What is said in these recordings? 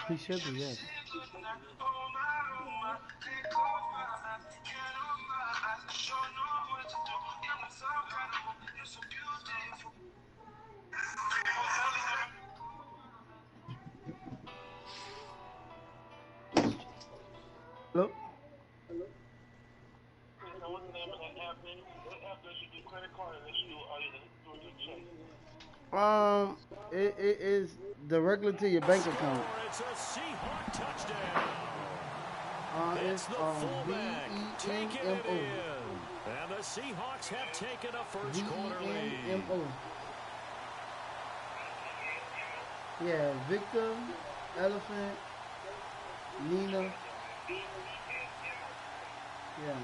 He should be, yes. Hello? It is directly to your bank account. It's a Seahawk touchdown. It's the fullback taking it VENMO. in. And the Seahawks have taken a first quarter lead. VENMO. Yeah, Victor, Elephant, Nina. Yeah.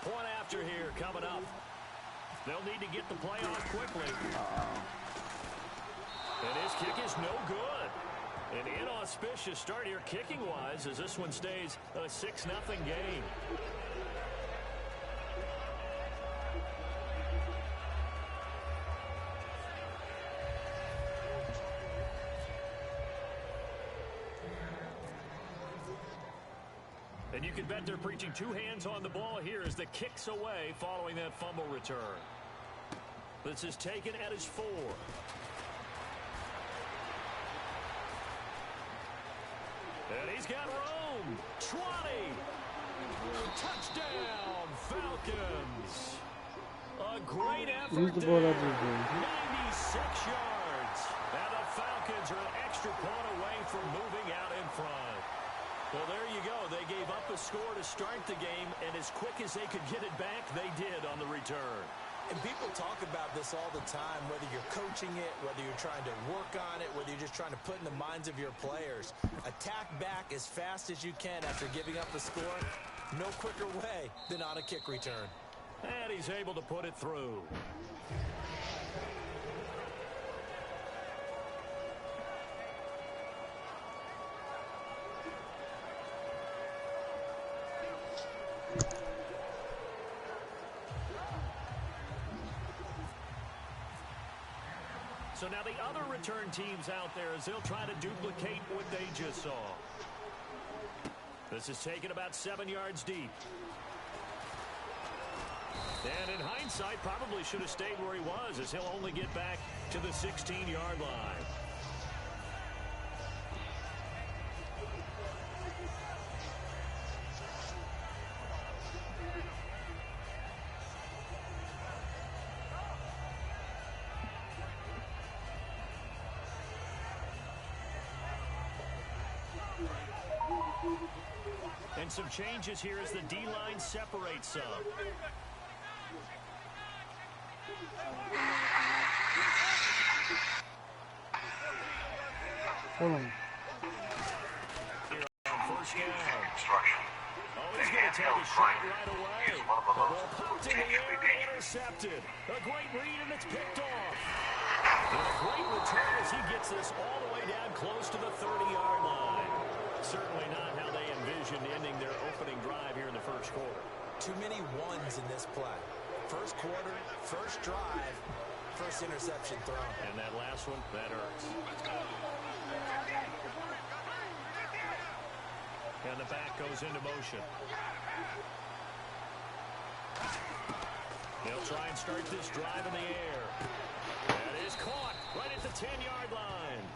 Point after here coming up. They'll need to get the play off quickly. And his kick is no good. An inauspicious start here kicking-wise as this one stays a 6-0 game. And you can bet they're preaching two hands on the ball here as the kick's away following that fumble return. This is taken at his 4. And he's got room. 20. Touchdown, Falcons. A great effort Use the ball there. up there. 96 yards. And the Falcons are an extra point away from moving out in front. Well, there you go. They gave up a score to start the game, and as quick as they could get it back, they did on the return. And people talk about this all the time, whether you're coaching it, whether you're trying to work on it, whether you're just trying to put in the minds of your players. Attack back as fast as you can after giving up a score. No quicker way than on a kick return. And he's able to put it through. So now the other return teams out there as they'll try to duplicate what they just saw. This is taken about 7 yards deep. And in hindsight, probably should have stayed where he was as he'll only get back to the 16-yard line. And some changes here as the D-line separates some. Hold on. Here on first down. Oh, he's going to take a shot right away. The ball popped in the air, intercepted. A great read, and it's picked off. And a great return as he gets this all the way down close to the 30-yard line. Certainly not how they envisioned ending their opening drive here in the first quarter. Too many ones in this play. First quarter, first drive, first interception thrown. And that last one, that hurts. And the back goes into motion. They'll try and start this drive in the air. That is caught right at the 10-yard line.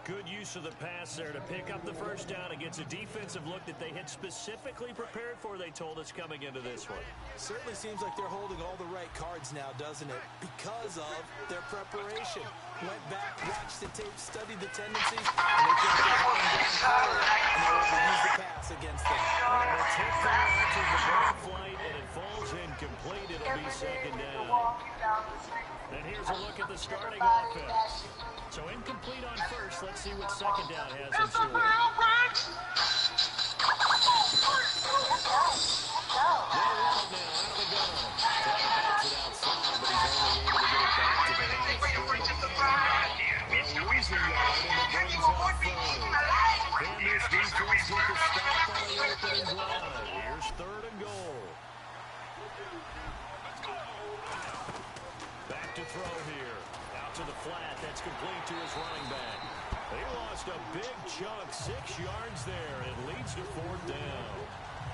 Good use of the pass there to pick up the first down against a defensive look that they had specifically prepared for, they told us, coming into this one. Certainly seems like they're holding all the right cards now, doesn't it? Because of their preparation. Went back, watched the tape, studied the tendencies, and they think they're holding down forward, and they're able to use the pass against them. And the tip there after the ball flight, and it falls incomplete. It'll be second down. And here's a look at the starting offense. So incomplete on first. Let's see what second down has in store. They'll run It's complete to his running back. They lost a big chunk, 6 yards there, and it leads to 4th down.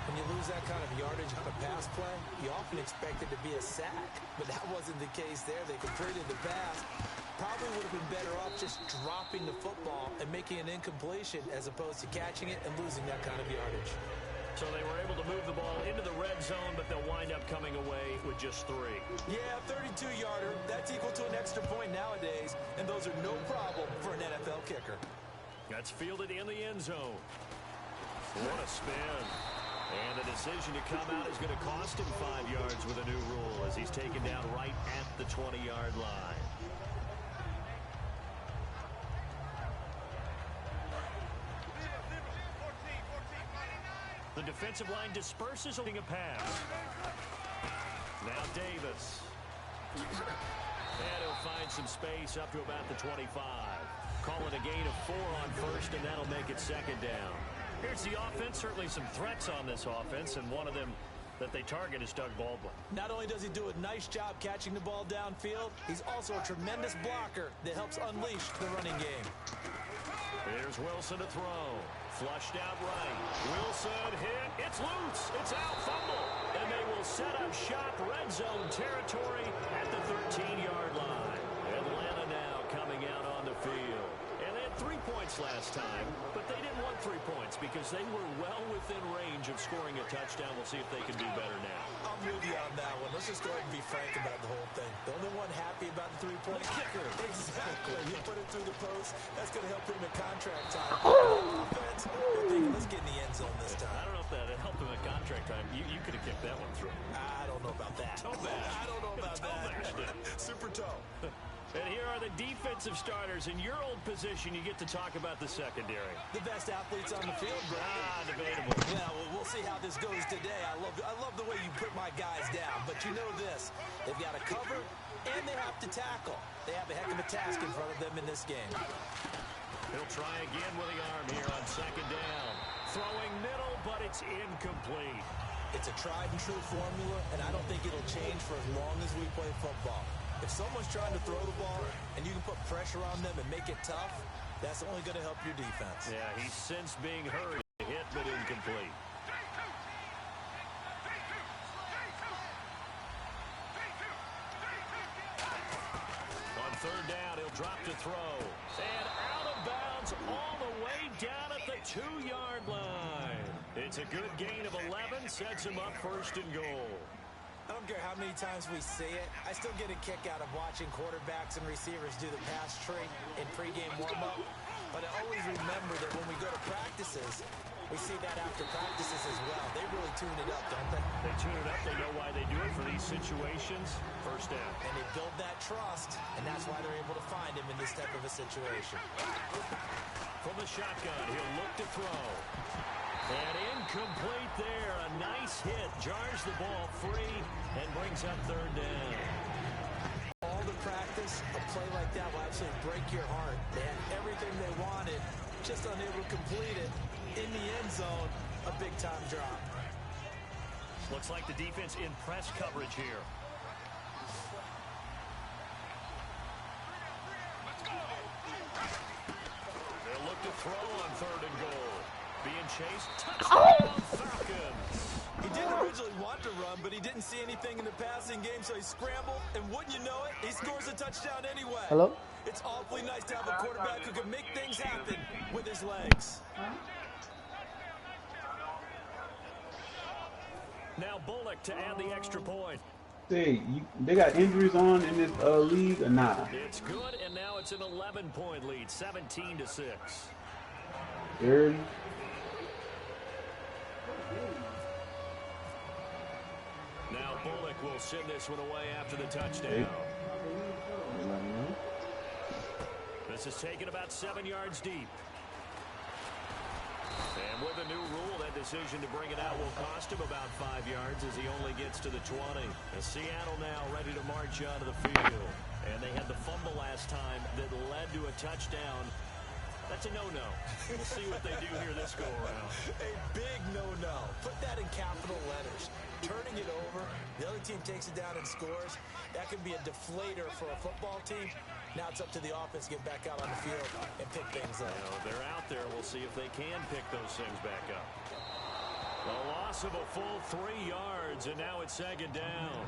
When you lose that kind of yardage on a pass play, you often expect it to be a sack. But that wasn't the case there. They completed the pass. Probably would have been better off just dropping the football and making an incompletion as opposed to catching it and losing that kind of yardage. So they were able to move the ball into the red zone, but they'll wind up coming away with just 3. Yeah, 32-yarder. That's equal to an extra point nowadays, and those are no problem for an NFL kicker. That's fielded in the end zone. What a spin. And the decision to come out is going to cost him 5 yards with a new rule as he's taken down right at the 20-yard line. The defensive line disperses on a pass. Now Davis. And he'll find some space up to about the 25. Call it a gain of 4 on first, and that'll make it 2nd down. Here's the offense. Certainly some threats on this offense, and one of them that they target is Doug Baldwin. Not only does he do a nice job catching the ball downfield, he's also a tremendous blocker that helps unleash the running game. Here's Wilson to throw. Flushed out right. Wilson hit. It's loose. It's out. Fumble. And they will set up shop red zone territory at the 13-yard line. Atlanta now coming out on the field. And they had 3 points last time, but they didn't want 3 points because they were well within range of scoring a touchdown. We'll see if they can do better now. I'm with you on that one. Let's just go ahead and be frank about the whole thing. The only one happy about the 3-point kicker. Exactly. He put it through the post. That's going to help him in contract time. Offense, they're thinking, let's get in the end zone this time. I don't know if that helped him at contract time. You could have kicked that one through. I don't know about that. Toe bash. I don't know about that. Super toe. And here are the defensive starters. In your old position, you get to talk about the secondary. The best athletes on the field, bro. Debatable. Yeah, well, we'll see how this goes today. I love the way you put my guys down. But you know this. They've got to cover, and they have to tackle. They have a heck of a task in front of them in this game. He'll try again with the arm here on 2nd down. Throwing middle, but it's incomplete. It's a tried-and-true formula, and I don't think it'll change for as long as we play football. If someone's trying to throw the ball and you can put pressure on them and make it tough, that's only going to help your defense. Yeah, he's since being hurt. Hit, but incomplete. On 3rd down, he'll drop to throw. And out of bounds all the way down at the 2-yard line. It's a good gain of 11, sets him up 1st and goal. I don't care how many times we see it. I still get a kick out of watching quarterbacks and receivers do the pass tree in pregame warm-up. But I always remember that when we go to practices, we see that after practices as well. They really tune it up, don't they? They tune it up. They know why they do it for these situations. 1st down. And they build that trust, and that's why they're able to find him in this type of a situation. From the shotgun, he'll look to throw. And incomplete there. A nice hit. Jars the ball free and brings up 3rd down. All the practice, a play like that will absolutely break your heart. They had everything they wanted, just unable to complete it. In the end zone, a big-time drop. Looks like the defense in press coverage here. They'll look to throw on 3rd and goal. Being chased. Touchdown, Falcons. He didn't originally want to run, but he didn't see anything in the passing game, so he scrambled, and wouldn't you know it, he scores a touchdown anyway. Hello? It's awfully nice to have a quarterback who can make things happen with his legs. Now Bullock to add the extra point. Say, they got injuries on in this league or not? It's good, and now it's an 11-point lead, 17-6. Dirty. Now Bullock will send this one away after the touchdown. This is taken about 7 yards deep. And with a new rule, that decision to bring it out will cost him about 5 yards as he only gets to the 20. And Seattle now ready to march onto the field. And they had the fumble last time that led to a touchdown. That's a no-no. We'll see what they do here this go-around. A big no-no. Put that in capital letters. Turning it over, the other team takes it down and scores. That can be a deflator for a football team. Now it's up to the offense to get back out on the field and pick things up. They're out there. We'll see if they can pick those things back up. A loss of a full 3 yards, and now it's 2nd down.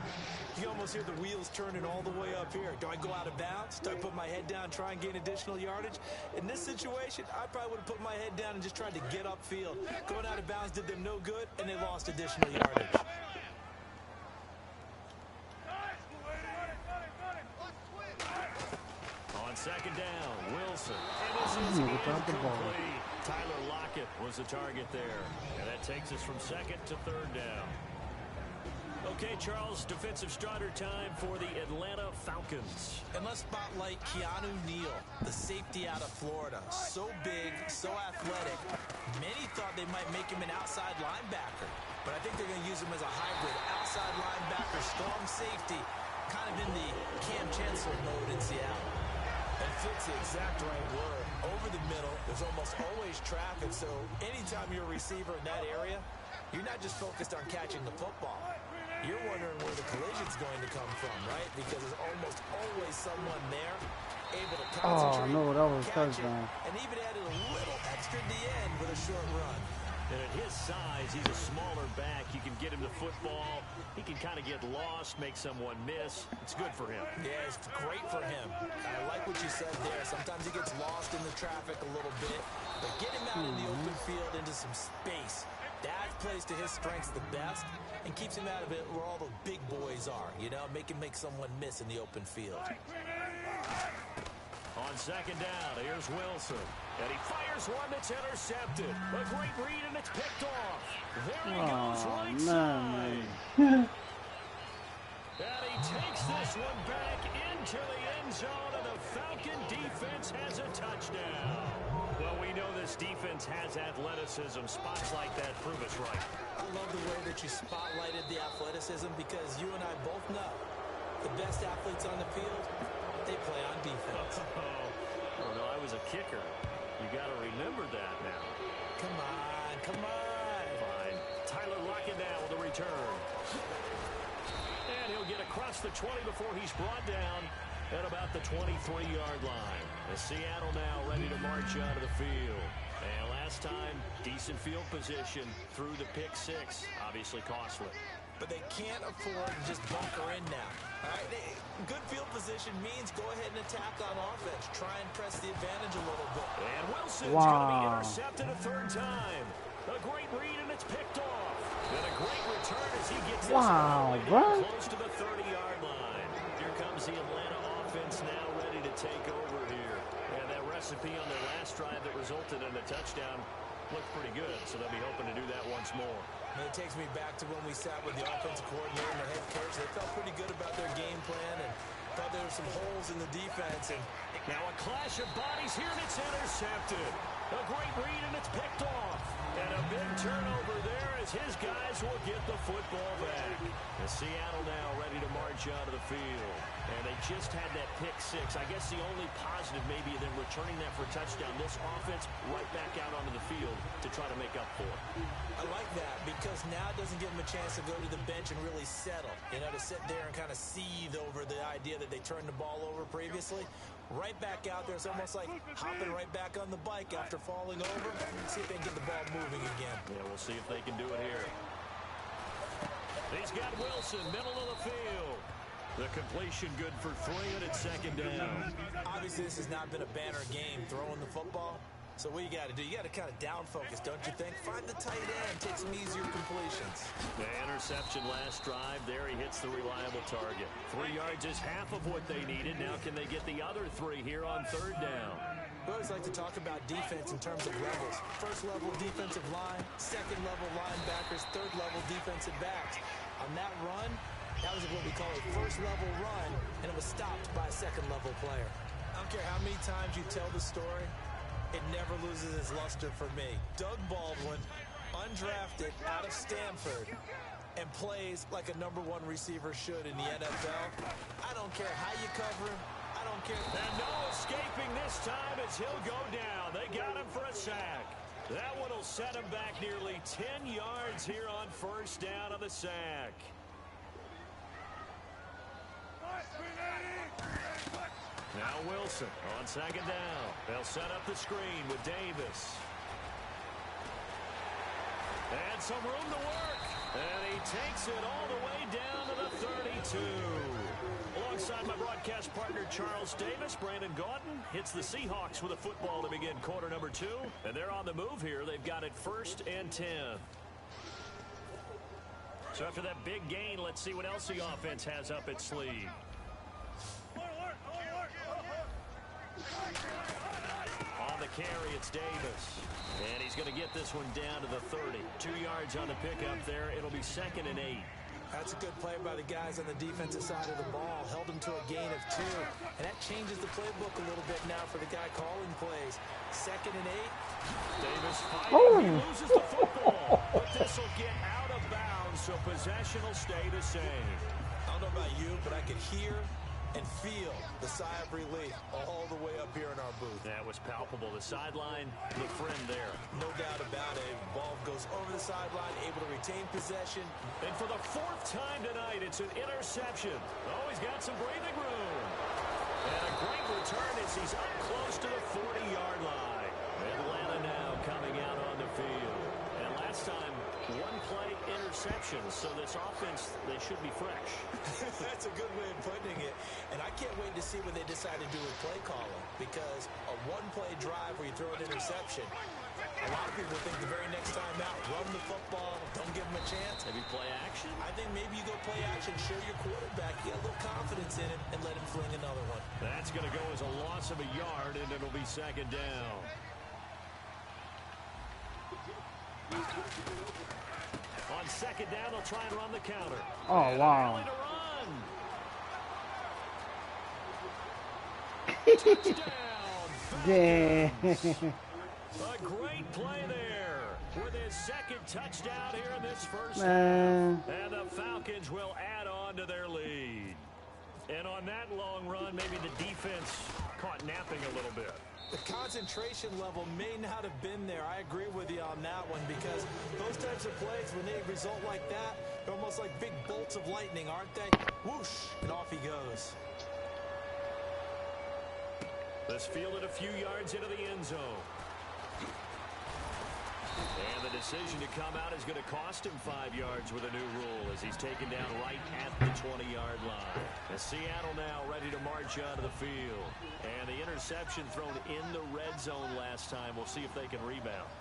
You almost hear the wheels turning all the way up here. Do I go out of bounds? Do I put my head down, try and gain additional yardage? In this situation, I probably would have put my head down and just tried to get upfield. Going out of bounds did them no good, and they lost additional yardage. On 2nd down, Wilson. And this is incomplete. Tyler Lockett was the target there. And that takes us from 2nd to 3rd down. Okay, Charles, defensive starter time for the Atlanta Falcons. And let's spotlight Keanu Neal, the safety out of Florida. So big, so athletic. Many thought they might make him an outside linebacker. But I think they're going to use him as a hybrid. Outside linebacker, strong safety. Kind of in the Cam Chancellor mode in Seattle. And fits the exact right word. Over the middle, there's almost always traffic, so anytime you're a receiver in that area, you're not just focused on catching the football. You're wondering where the collision's going to come from, right? Because there's almost always someone there able to concentrate, that was catch it, touchdown. and even added a little extra at the end with a short run. And at his size, he's a smaller back. You can get him the football. He can kind of get lost, make someone miss. It's good for him. Yeah, it's great for him. I like what you said there. Sometimes he gets lost in the traffic a little bit. But get him out in the open field into some space. That plays to his strengths the best and keeps him out of it where all the big boys are. You know, make someone miss in the open field. On 2nd down, here's Wilson. And he fires one that's intercepted. A great read, and it's picked off. There he goes, right side. And he takes this one back into the end zone, and the Falcon defense has a touchdown. Well, we know this defense has athleticism. Spots like that prove us right. I love the way that you spotlighted the athleticism because you and I both know the best athletes on the field, they play on defense. Oh, no, I was a kicker. You got to remember that now. Come on, come on. Fine. Tyler Lockett now with a return. And he'll get across the 20 before he's brought down at about the 23-yard line. As Seattle now ready to march out of the field. And last time, decent field position through the pick 6. Obviously costly. But they can't afford to just bunker in now. All right, good field position means go ahead and attack on offense. Try and press the advantage a little bit. And Wilson's going to be intercepted a 3rd time. A great read, and it's picked off. And a great return as he gets this close to the 30-yard line. Here comes the Atlanta offense now ready to take over here. And that recipe on their last drive that resulted in a touchdown looked pretty good, so they'll be hoping to do that once more. And it takes me back to when we sat with the offensive coordinator and the head coach. They felt pretty good about their game plan and thought there were some holes in the defense. And now a clash of bodies here, and it's intercepted. A great read, and it's picked off. And a big turnover there as his guys will get the football back. And Seattle now ready to march out of the field. And they just had that pick 6. I guess the only positive maybe them returning that for a touchdown. This offense right back out onto the field to try to make up for it. I like that because now it doesn't give them a chance to go to the bench and really settle. You know, to sit there and kind of seethe over the idea that they turned the ball over previously. Right back out there. It's almost like hopping right back on the bike after falling over. See if they can get the ball moving again. Yeah, we'll see if they can do it here. He's got Wilson, middle of the field. The completion good for 3, and it's 2nd down. Obviously, this has not been a banner game throwing the football. So what you got to do, you got to kind of down focus, don't you think? Find the tight end, take some easier completions. The interception last drive. There he hits the reliable target. 3 yards is half of what they needed. Now can they get the other 3 here on 3rd down? We always like to talk about defense in terms of levels. First level defensive line, second level linebackers, third level defensive backs. On that run, that was what we call a first level run, and it was stopped by a second level player. I don't care how many times you tell the story, it never loses its luster for me. Doug Baldwin, undrafted out of Stanford, and plays like a #1 receiver should in the NFL. I don't care how you cover him. I don't care. And no escaping this time as he'll go down. They got him for a sack. That one will set him back nearly 10 yards here on 1st down of the sack. Now Wilson on second down. They'll set up the screen with Davis. And some room to work. And he takes it all the way down to the 32. Alongside my broadcast partner, Charles Davis, Brandon Gaudin hits the Seahawks with a football to begin quarter number 2. And they're on the move here. They've got it 1st and 10. So after that big gain, let's see what else the offense has up its sleeve. On the carry, it's Davis. And he's going to get this one down to the 30. 2 yards on the pickup there. It'll be 2nd and 8. That's a good play by the guys on the defensive side of the ball. Held him to a gain of 2. And that changes the playbook a little bit now for the guy calling plays. 2nd and 8. Davis fighting. He loses the football. But this will get out of bounds, so possession will stay the same. I don't know about you, but I could hear and feel the sigh of relief all the way up here in our booth. That was palpable. The sideline, the friend there. No doubt about it. Ball goes over the sideline, able to retain possession. And for the 4th time tonight, it's an interception. Oh, he's got some breathing room. And a great return as he's up close to the 40-yard line. Atlanta now coming out on the field. And last time, 1-play interception. So this offense, they should be fresh. That's a good way of putting it. And I can't wait to see what they decide to do with play calling. Because a 1-play drive where you throw an interception, a lot of people think the very next time out, run the football, don't give them a chance. Maybe play action? I think maybe you go play action, show your quarterback, get a little confidence in it, and let him fling another one. That's going to go as a loss of a yard, and it'll be 2nd down. On 2nd down, they'll try and run the counter. Oh, wow. Touchdown. A great play there with his 2nd touchdown here in this first half. And the Falcons will add on to their lead. And on that long run, maybe the defense caught napping a little bit. The concentration level may not have been there. I agree with you on that one because those types of plays, when they result like that, they're almost like big bolts of lightning, aren't they? Whoosh, and off he goes. Let's field it a few yards into the end zone. And the decision to come out is going to cost him 5 yards with a new rule as he's taken down right at the 20-yard line. And Seattle now ready to march onto the field. And the interception thrown in the red zone last time. We'll see if they can rebound.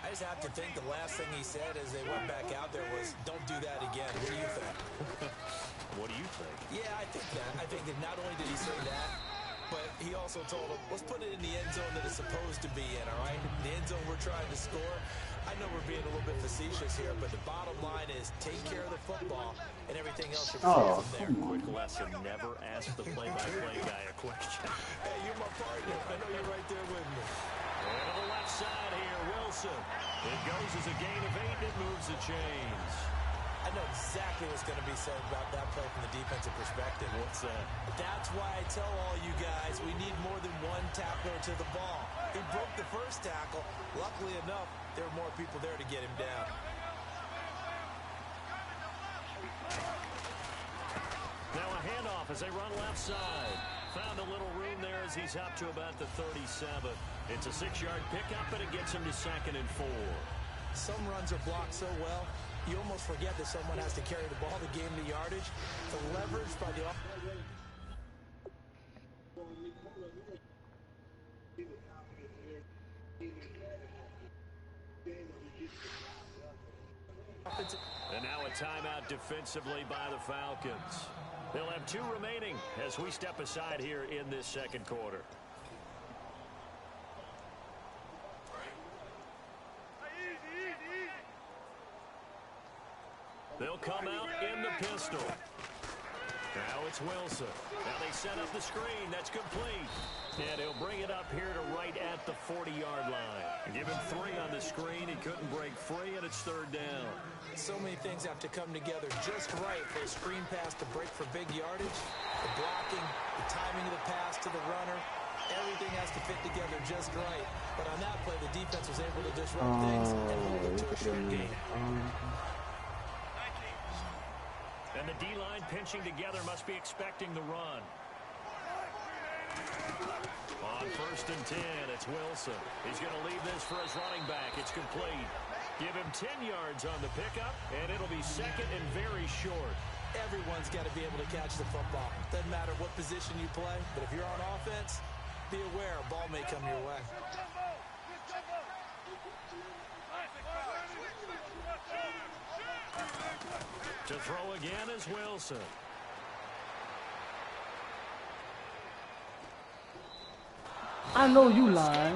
I just have to think the last thing he said as they went back out there was, don't do that again. What do you think? What do you think? Yeah, I think that. I think that not only did he say that, but he also told him, let's put it in the end zone that it's supposed to be in, all right? The end zone we're trying to score. I know we're being a little bit facetious here, but the bottom line is take care of the football and everything else should flow from there. Quick lesson, never ask the play-by-play guy a question. Hey, you're my partner. I know you're right there with me. And to the left side here, Wilson. It goes as a gain of 8, and it moves the chains. I know exactly what's going to be said about that play from the defensive perspective. What's that? That's why I tell all you guys we need more than one tackler to the ball. He broke the first tackle. Luckily enough, there were more people there to get him down. Now a handoff as they run left side. Found a little room there as he's up to about the 37. It's a 6-yard pickup, and it gets him to 2nd and 4. Some runs are blocked so well, you almost forget that someone has to carry the ball to gain the yardage. The leverage by the offensive. And now a timeout defensively by the Falcons. They'll have 2 remaining as we step aside here in this 2nd quarter. They'll come out in the pistol. Now it's Wilson. Now they set up the screen. That's complete. And he'll bring it up here to right at the 40-yard line. Give him 3 on the screen. He couldn't break free, and it's 3rd down. So many things have to come together just right for a screen pass to break for big yardage. The blocking, the timing of the pass to the runner, everything has to fit together just right. But on that play, the defense was able to disrupt things and hold it to a short gain. And the D-line pinching together must be expecting the run. On 1st and 10, it's Wilson. He's going to leave this for his running back. It's complete. Give him 10 yards on the pickup, and it'll be second and very short. Everyone's got to be able to catch the football. Doesn't matter what position you play, but if you're on offense, be aware a ball may come your way. To throw again is Wilson. I know you lying.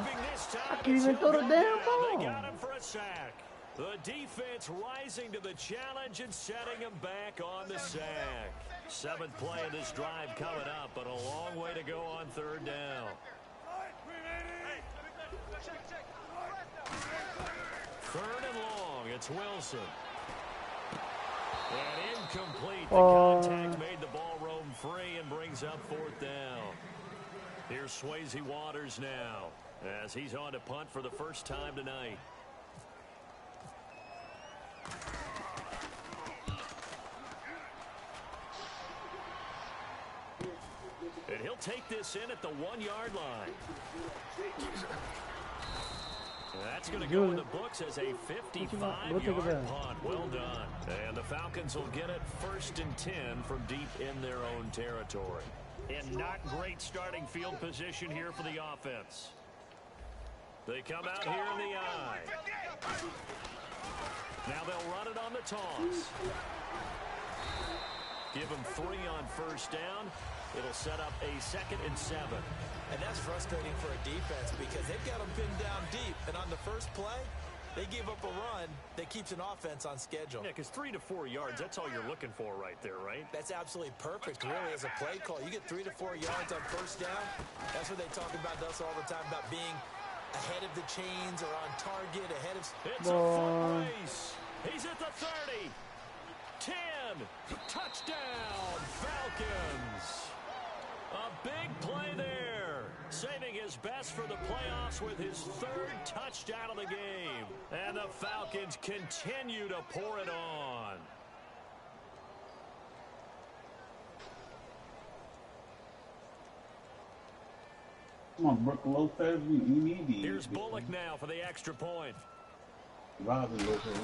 I can't even throw the damn They ball. got him for a sack. The defense rising to the challenge and setting him back on the sack. 7th play of this drive coming up, but a long way to go on 3rd down. 3rd and long, it's Wilson. And incomplete. The contact made the ball roam free and brings up 4th down. Here's Swayze Waters now as he's on to punt for the first time tonight. And he'll take this in at the 1-yard line. That's going to go in the books as a 55-yard punt. Well done. And the Falcons will get it 1st and 10 from deep in their own territory. And not great starting field position here for the offense. They come out here in the eye. Now they'll run it on the toss. Give them 3 on 1st down. It'll set up a 2nd and 7. And that's frustrating for a defense because they've got them pinned down deep. And on the first play, they gave up a run that keeps an offense on schedule. Yeah, because 3 to 4 yards, that's all you're looking for right there, right? That's absolutely perfect, really, as a play call. You get 3 to 4 yards on 1st down. That's what they talk about us all the time, about being ahead of the chains or on target, ahead of... It's a foot race. He's at the 30. 10. Touchdown, Falcons. A big play there. Saving his best for the playoffs with his 3rd touchdown of the game. And the Falcons continue to pour it on. Come on, Brooke Lopez, we need these. Here's Bullock now for the extra point. Robin Lopez.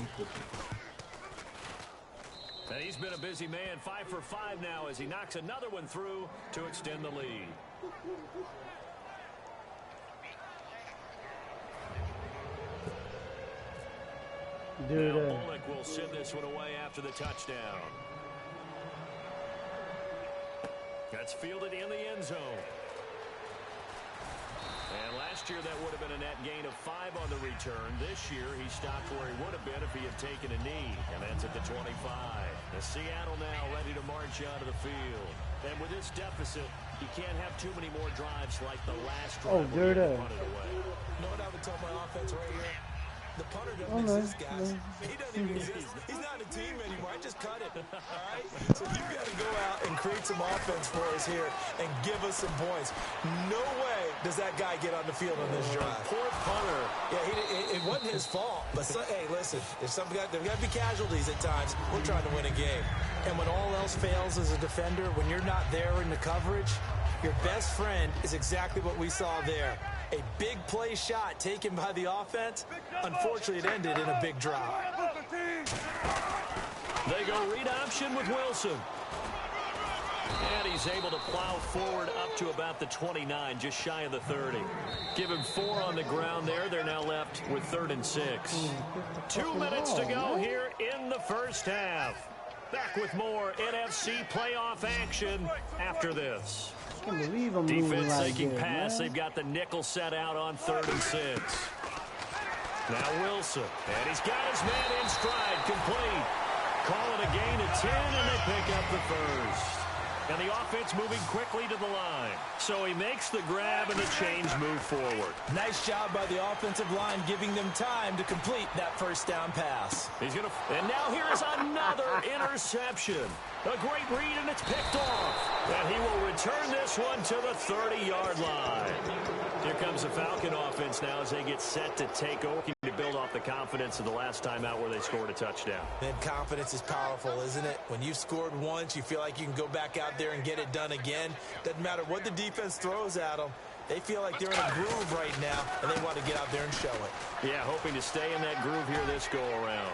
And he's been a busy man, 5 for 5 now as he knocks another one through to extend the lead. Now Bullock will send this one away after the touchdown. That's fielded in the end zone. And last year that would have been a net gain of 5 on the return. This year he stopped where he would have been if he had taken a knee. And that's at the 25. The Seattle now ready to march out of the field. And with this deficit, you can't have too many more drives like the last drive. Oh, there it is. You know what I would tell my offense right here? The punter doesn't exist, guys. He doesn't even exist. He's not a team anymore. I just cut it. All right? So you've got to go out and create some offense for us here and give us some points. No way does that guy get on the field on this drive. Poor punter. Yeah, it wasn't his fault. But, hey, listen, if there's got to be casualties at times, we're trying to win a game. And when all else fails as a defender, when you're not there in the coverage, your best friend is exactly what we saw there. A big play shot taken by the offense. Unfortunately, it ended in a big drop. They go read option with Wilson. And he's able to plow forward up to about the 29, just shy of the 30. Give him 4 on the ground there. They're now left with 3rd and 6. 2 minutes to go here in the first half. Back with more NFC playoff action after this. I can't believe I'm Defense like taking that, pass. man. They've got the nickel set out on 3rd and 6. Now Wilson. And he's got his man in stride. Complete. Call it a gain of 10, and they pick up the first. And the offense moving quickly to the line. So he makes the grab, and the chains move forward. Nice job by the offensive line, giving them time to complete that first down pass. And now here is another interception. A great read, and it's picked off. And he will return this one to the 30-yard line. Here comes the Falcon offense now as they get set to take over. to build off the confidence of the last time out where they scored a touchdown. And confidence is powerful, isn't it? When you've scored once, you feel like you can go back out there and get it done again. Doesn't matter what the defense throws at them. They feel like they're in a groove right now, and they want to get out there and show it. Yeah, hoping to stay in that groove here this go-around.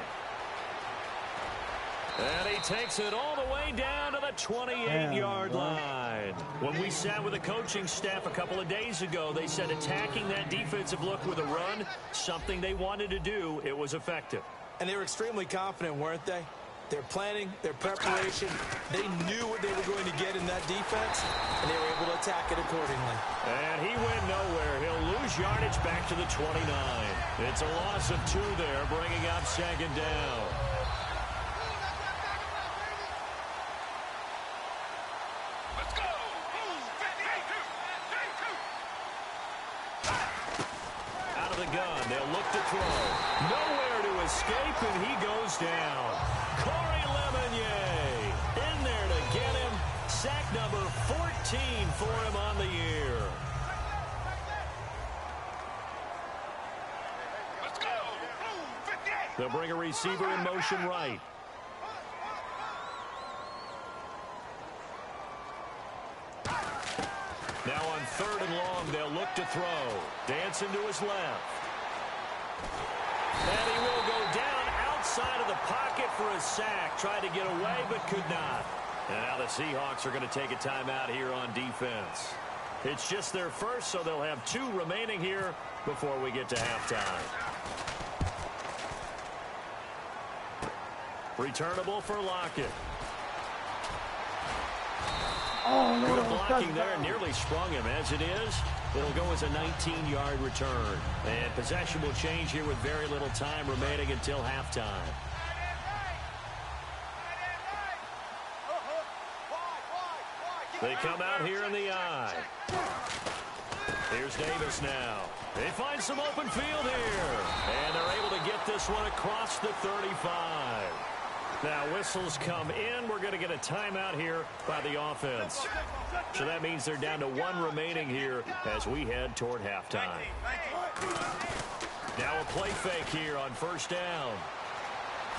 And he takes it all the way down to the 28-yard line. When we sat with the coaching staff a couple of days ago, they said attacking that defensive look with a run, something they wanted to do, it was effective. And they were extremely confident, weren't they? Their planning, their preparation, they knew what they were going to get in that defense, and they were able to attack it accordingly. And he went nowhere. He'll lose yardage back to the 29. It's a loss of 2 there, bringing up second down. Out of the gun, they'll look to throw. Nowhere to escape, and he goes down. Corey Lemonnier in there to get him. Sack number 14 for him on the year. Let's go. They'll bring a receiver in motion right. Now on 3rd and long, they'll look to throw. Dancing to his left. And he will go down outside of the pocket for a sack. Tried to get away, but could not. And now the Seahawks are going to take a timeout here on defense. It's just their first, so they'll have 2 remaining here before we get to halftime. Returnable for Lockett. Oh, Good blocking there, nearly sprung him. As it is, it'll go as a 19-yard return. And possession will change here with very little time remaining until halftime. They come out here in the eye. Here's Davis now. They find some open field here. And they're able to get this one across the 35. Now whistles come in. We're going to get a timeout here by the offense. So that means they're down to 1 remaining here as we head toward halftime. Now a play fake here on 1st down.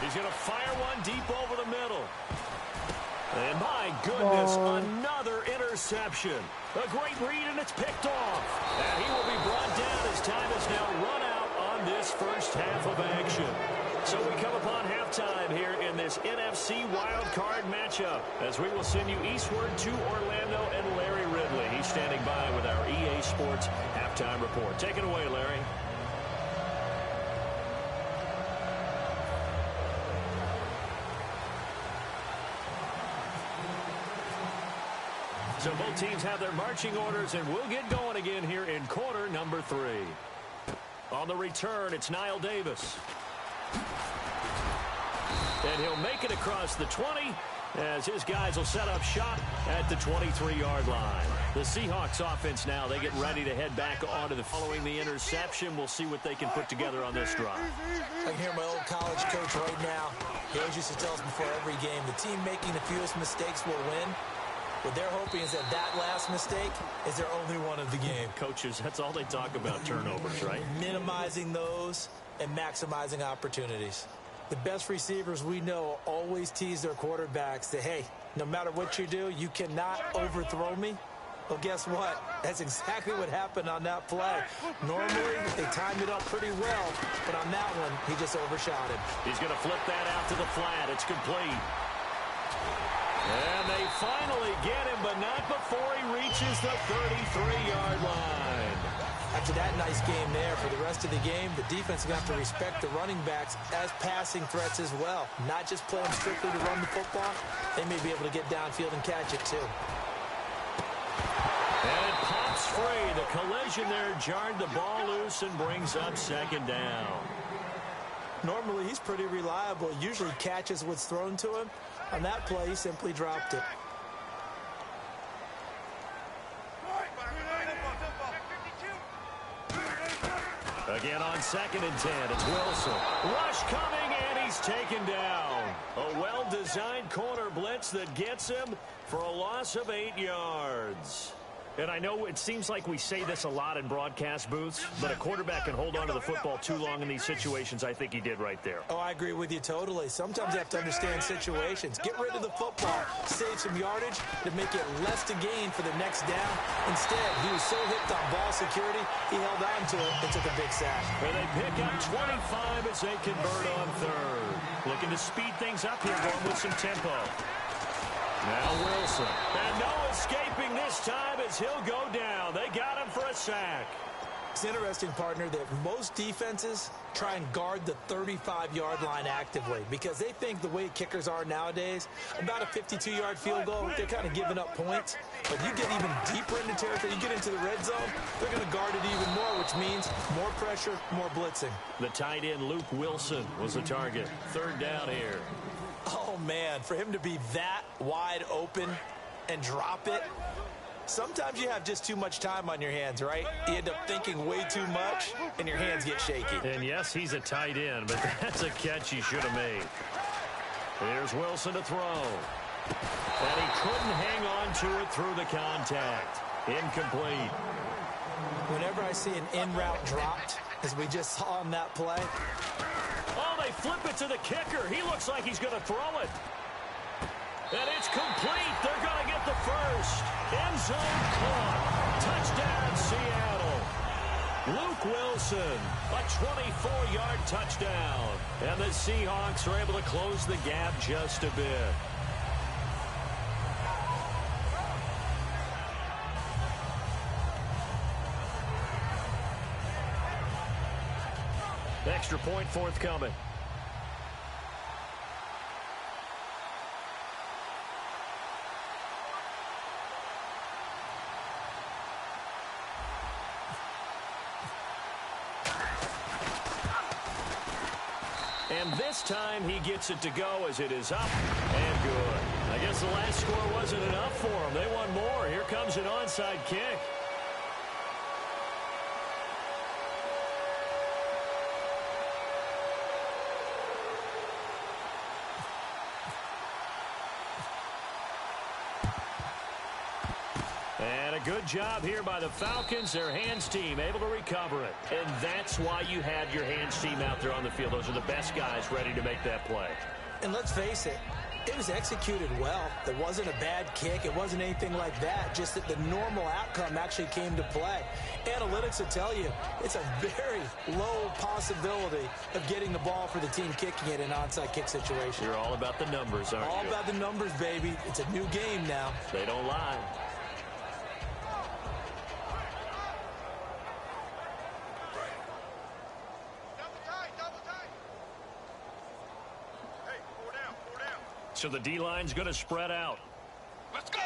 He's going to fire one deep over the middle. And my goodness, another interception. A great read, and it's picked off. And he will be brought down as time is now run out on this first half of action. So we come upon halftime here in this NFC wildcard matchup as we will send you eastward to Orlando and Larry Ridley. He's standing by with our EA Sports halftime report. Take it away, Larry. So both teams have their marching orders, and we'll get going again here in quarter number 3. On the return, it's Niall Davis. And he'll make it across the 20 as his guys will set up shop at the 23-yard line. The Seahawks offense now, they get ready to head back onto the following the interception. We'll see what they can put together on this drive. I can hear my old college coach right now. He always used to tell us before every game, the team making the fewest mistakes will win. What they're hoping is that last mistake is their only one of the game. Coaches, that's all they talk about, turnovers, right? Minimizing those and maximizing opportunities. The best receivers we know always tease their quarterbacks that, hey, no matter what you do, you cannot overthrow me. Well, guess what? That's exactly what happened on that play. Normally, they timed it up pretty well, but on that one, he just overshot it. He's going to flip that out to the flat. It's complete. And they finally get him, but not before he reaches the 33-yard line. After that nice game there, for the rest of the game, the defense is going to have to respect the running backs as passing threats as well. Not just play them strictly to run the football. They may be able to get downfield and catch it, too. And it pops free. The collision there jarred the ball loose and brings up second down. Normally, he's pretty reliable. Usually catches what's thrown to him. On that play, he simply dropped it. Again on 2nd and 10, it's Wilson. Rush coming, and he's taken down. A well-designed corner blitz that gets him for a loss of 8 yards. And I know it seems like we say this a lot in broadcast booths, but a quarterback can hold on to the football too long in these situations. I think he did right there. Oh, I agree with you totally. Sometimes you have to understand situations. Get rid of the football, save some yardage to make it less to gain for the next down. Instead, he was so hipped on ball security, he held on to it and took a big sack. And they pick up 25 as they convert on third. Looking to speed things up here, going with some tempo. Now Wilson. And no escaping this time as he'll go down. They got him for a sack. It's interesting, partner, that most defenses try and guard the 35-yard line actively because they think the way kickers are nowadays, about a 52-yard field goal, they're kind of giving up points. But you get even deeper into territory, you get into the red zone, they're going to guard it even more, which means more pressure, more blitzing. The tight end, Luke Wilson, was the target. Third down here. Oh, man, for him to be that wide open and drop it, sometimes you have just too much time on your hands, right? You end up thinking way too much, and your hands get shaky. And, yes, he's a tight end, but that's a catch he should have made. Here's Wilson to throw. And he couldn't hang on to it through the contact. Incomplete. Whenever I see an in-route dropped, as we just saw on that play, oh, they flip it to the kicker. He looks like he's going to throw it. And it's complete. They're going to get the first. End zone caught. Touchdown, Seattle. Luke Wilson, a 24-yard touchdown. And the Seahawks are able to close the gap just a bit. Extra point forthcoming. And this time he gets it to go as it is up and good. I guess the last score wasn't enough for him. They want more. Here comes an onside kick. And a good job here by the Falcons, their hands team, able to recover it. And that's why you have your hands team out there on the field. Those are the best guys ready to make that play. And let's face it, it was executed well. It wasn't a bad kick. It wasn't anything like that. Just that the normal outcome actually came to play. Analytics will tell you it's a very low possibility of getting the ball for the team kicking it in an onside kick situation. You're all about the numbers, aren't you? All about the numbers, baby. It's a new game now. They don't lie. So the D-line's going to spread out. Let's go!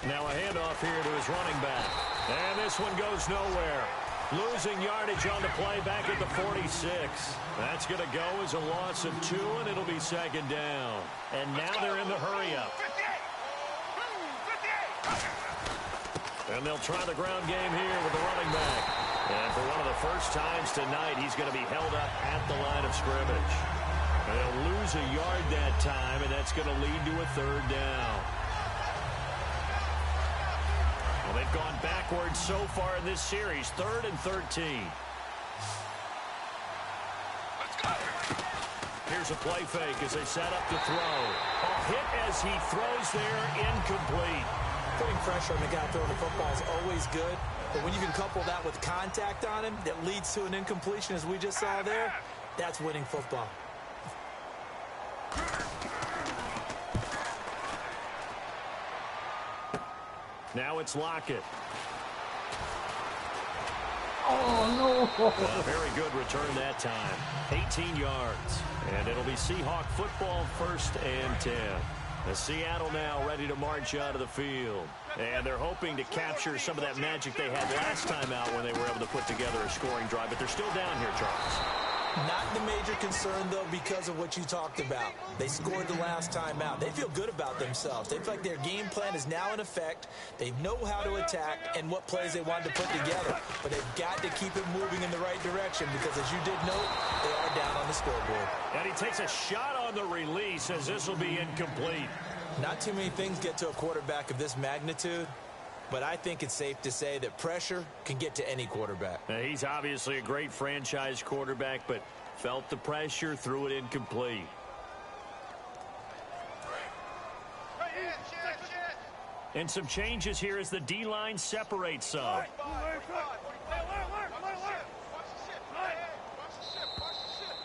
Now a handoff here to his running back. And this one goes nowhere. Losing yardage on the play back at the 46. That's going to go as a loss of 2, and it'll be second down. And now they're in the hurry-up. And they'll try the ground game here with the running back. And for one of the first times tonight, he's going to be held up at the line of scrimmage. And they'll lose a yard that time, and that's going to lead to a third down. Well, they've gone backwards so far in this series, 3rd and 13. Let's go! Here's a play fake as they set up to throw. A hit as he throws there, incomplete. Putting pressure on the guy throwing the football is always good. But when you can couple that with contact on him that leads to an incompletion, as we just saw there, that's winning football. Now it's Lockett. Oh, no. A very good return that time. 18 yards. And it'll be Seahawk football, 1st and 10. The Seattle now ready to march out of the field. And they're hoping to capture some of that magic they had last time out when they were able to put together a scoring drive. But they're still down here, Charles. Not the major concern, though, because of what you talked about. They scored the last time out. They feel good about themselves. They feel like their game plan is now in effect. They know how to attack and what plays they want to put together. But they've got to keep it moving in the right direction because, as you did note, they are down on the scoreboard. And he takes a shot on the release as this will be incomplete. Not too many things get to a quarterback of this magnitude, but I think it's safe to say that pressure can get to any quarterback. Now, he's obviously a great franchise quarterback, but felt the pressure, threw it incomplete. And some changes here as the D-line separates some.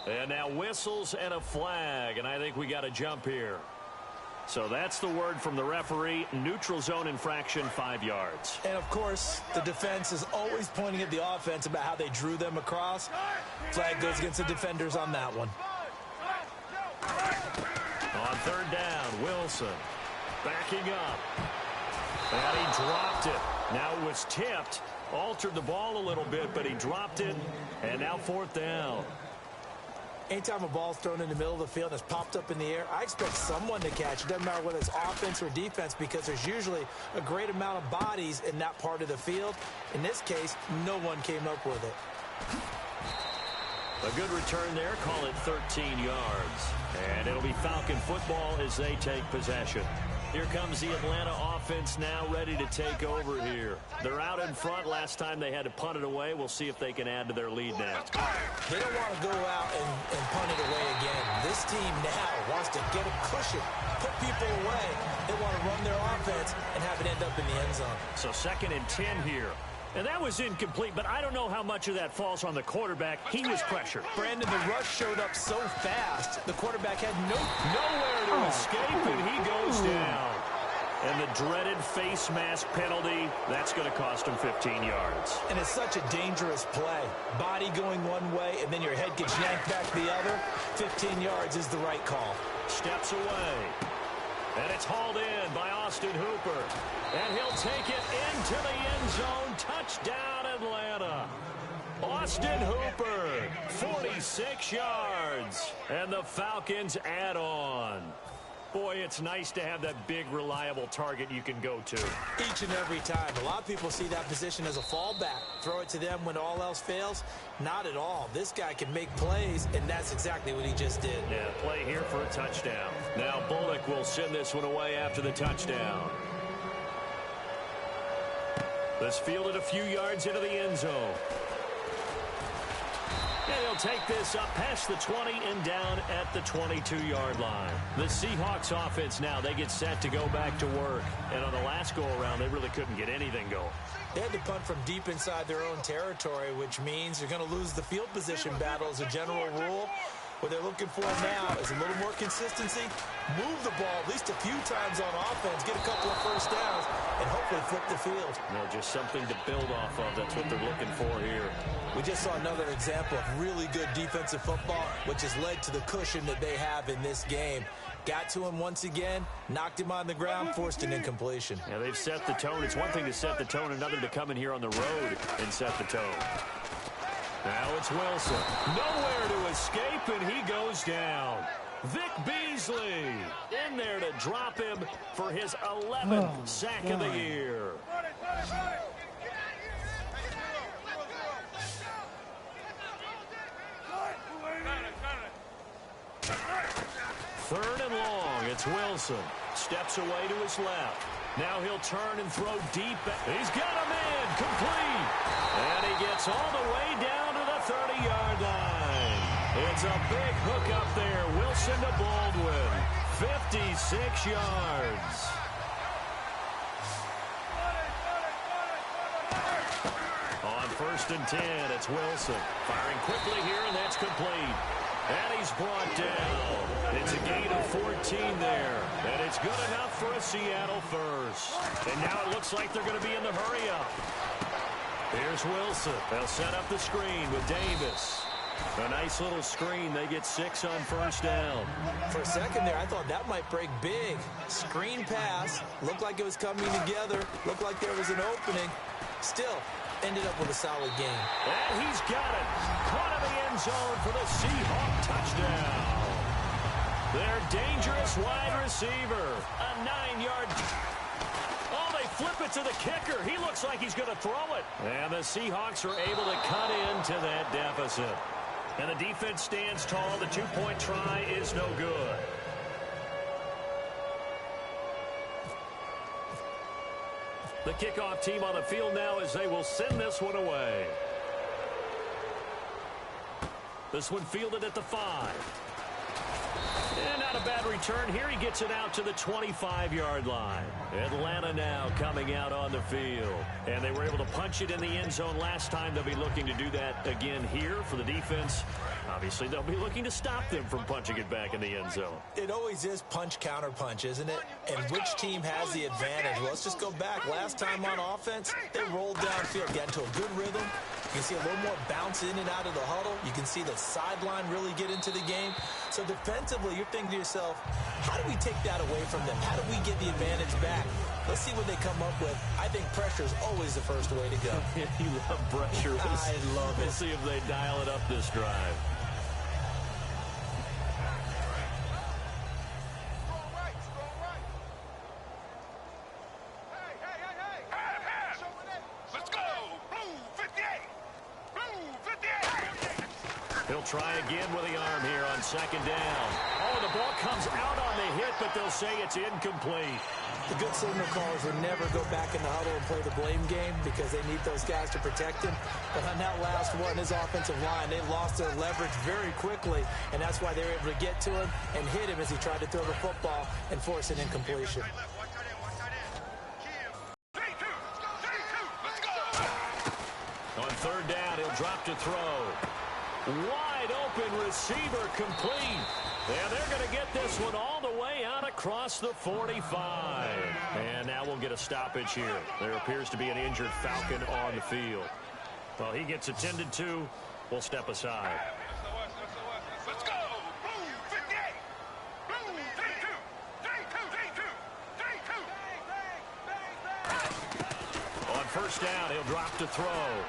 And now whistles and a flag, and I think we got a jump here. So that's the word from the referee. Neutral zone infraction, 5 yards. And, of course, the defense is always pointing at the offense about how they drew them across. Flag goes against the defenders on that one. On third down, Wilson backing up. And he dropped it. Now it was tipped. Altered the ball a little bit, but he dropped it. And now fourth down. Anytime a ball's thrown in the middle of the field and it's popped up in the air, I expect someone to catch it. Doesn't matter whether it's offense or defense because there's usually a great amount of bodies in that part of the field. In this case, no one came up with it. A good return there. Call it 13 yards. And it'll be Falcon football as they take possession. Here comes the Atlanta offense now ready to take over here. They're out in front. Last time they had to punt it away. We'll see if they can add to their lead now. They don't want to go out and punt it away again. This team now wants to get a cushion, put people away. They want to run their offense and have it end up in the end zone. So 2nd and 10 here. And that was incomplete, but I don't know how much of that falls on the quarterback. He was pressured. Brandon, the rush showed up so fast, the quarterback had nowhere to escape, and he goes down. And the dreaded face mask penalty, that's going to cost him 15 yards. And it's such a dangerous play. Body going one way, and then your head gets yanked back the other. 15 yards is the right call. Steps away. And it's hauled in by Austin Hooper. And he'll take it into the end zone. Touchdown, Atlanta. Austin Hooper, 46 yards. And the Falcons add on. Boy, it's nice to have that big, reliable target you can go to. Each and every time. A lot of people see that position as a fallback. Throw it to them when all else fails. Not at all. This guy can make plays, and that's exactly what he just did. Yeah, play here for a touchdown. Now Bullock will send this one away after the touchdown. This fielded a few yards into the end zone. And he'll take this up past the 20 and down at the 22-yard line. The Seahawks offense now, they get set to go back to work. And on the last go-around, they really couldn't get anything going. They had to punt from deep inside their own territory, which means you're going to lose the field position battle as a general rule. What they're looking for now is a little more consistency, move the ball at least a few times on offense, get a couple of first downs, and hopefully flip the field. No, just something to build off of. That's what they're looking for here. We just saw another example of really good defensive football, which has led to the cushion that they have in this game. Got to him once again, knocked him on the ground, forced an incompletion. Yeah, they've set the tone. It's one thing to set the tone, another to come in here on the road and set the tone. Now it's Wilson. Nowhere to escape, and he goes down. Vic Beasley in there to drop him for his 11th sack of the year. Third and long. It's Wilson. Steps away to his left. Now he'll turn and throw deep. He's got him in. Complete. And he gets all the way down to the 30-yard line. It's a big hook up there. Wilson to Baldwin. 56 yards. On 1st and 10, it's Wilson. Firing quickly here, and that's complete. And he's brought down. It's a gain of 14 there. And it's good enough for a Seattle first. And now it looks like they're going to be in the hurry-up. Here's Wilson. They'll set up the screen with Davis. A nice little screen. They get 6 on first down. For a second there, I thought that might break big. Screen pass. Looked like it was coming together. Looked like there was an opening. Still, ended up with a solid game. And he's got it. Caught in the end zone for the Seahawk touchdown. Their dangerous wide receiver. A 9-yard. Oh, they flip it to the kicker. He looks like he's going to throw it. And the Seahawks are able to cut into that deficit. And the defense stands tall. The 2-point try is no good. The kickoff team on the field now as they will send this one away. This one fielded at the 5. And not a bad return here. He gets it out to the 25-yard line. Atlanta now coming out on the field. And they were able to punch it in the end zone last time. They'll be looking to do that again here for the defense. Obviously, they'll be looking to stop them from punching it back in the end zone. It always is punch, counter punch, isn't it? And which team has the advantage? Well, let's just go back. Last time on offense, they rolled downfield, got into a good rhythm. You can see a little more bounce in and out of the huddle. You can see the sideline really get into the game. So defensively, you're thinking to yourself, how do we take that away from them? How do we get the advantage back? Let's see what they come up with. I think pressure is always the first way to go. You love pressure. I love it. We'll see if they dial it up this drive. He'll try again with the arm here on second down. Oh, the ball comes out on the hit, but they'll say it's incomplete. The good signal callers would never go back in the huddle and play the blame game because they need those guys to protect him. But on that last one, his offensive line, they lost their leverage very quickly, and that's why they were able to get to him and hit him as he tried to throw the football and force an incompletion. On third down, he'll drop to throw. Wide open receiver complete. And they're going to get this one all the way out across the 45. And now we'll get a stoppage here. There appears to be an injured Falcon on the field. Well, he gets attended to. We'll step aside. Let's go. Blue 58. Blue 32. 32. On first down, he'll drop to throw.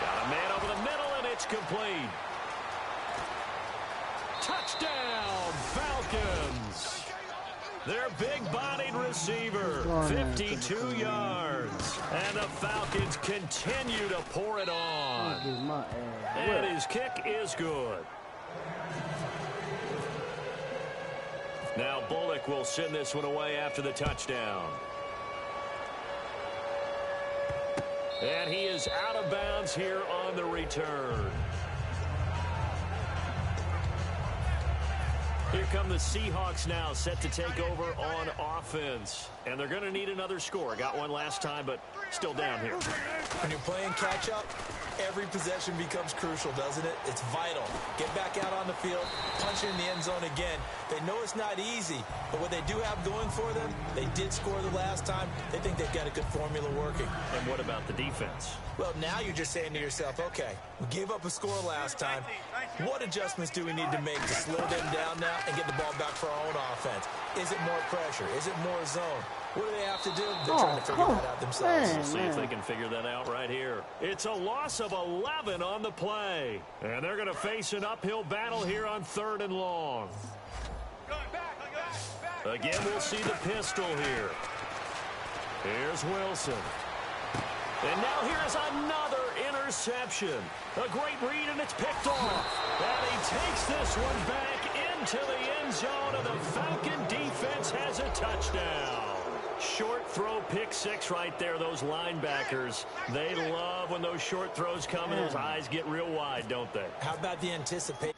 Got a man over the middle, and it's complete. Touchdown, Falcons. Their big-bodied receiver, 52 yards. And the Falcons continue to pour it on. And his kick is good. Now Bullock will send this one away after the touchdown. And he is out of bounds here on the return. Here come the Seahawks now, set to take over on offense. And they're going to need another score. Got one last time, but still down here. When you're playing catch-up, every possession becomes crucial, doesn't it? It's vital. Get back out on the field, punch it in the end zone again. They know it's not easy, but what they do have going for them, they did score the last time. They think they've got a good formula working. And what about the defense? Well, now you're just saying to yourself, okay, we gave up a score last time. What adjustments do we need to make to slow them down now and get the ball back for our own offense? Is it more pressure? Is it more zone? What do they have to do? They're trying to figure that out themselves. We'll see if they can figure that out right here. It's a loss of 11 on the play. And they're going to face an uphill battle here on 3rd and long. Again, we'll see the pistol here. Here's Wilson. And now here's another interception. A great read, and it's picked off. And he takes this one back into the end zone, and the Falcon defense has a touchdown. Short throw, pick six right there. Those linebackers, they love when those short throws come and those eyes get real wide, don't they? How about the anticipation?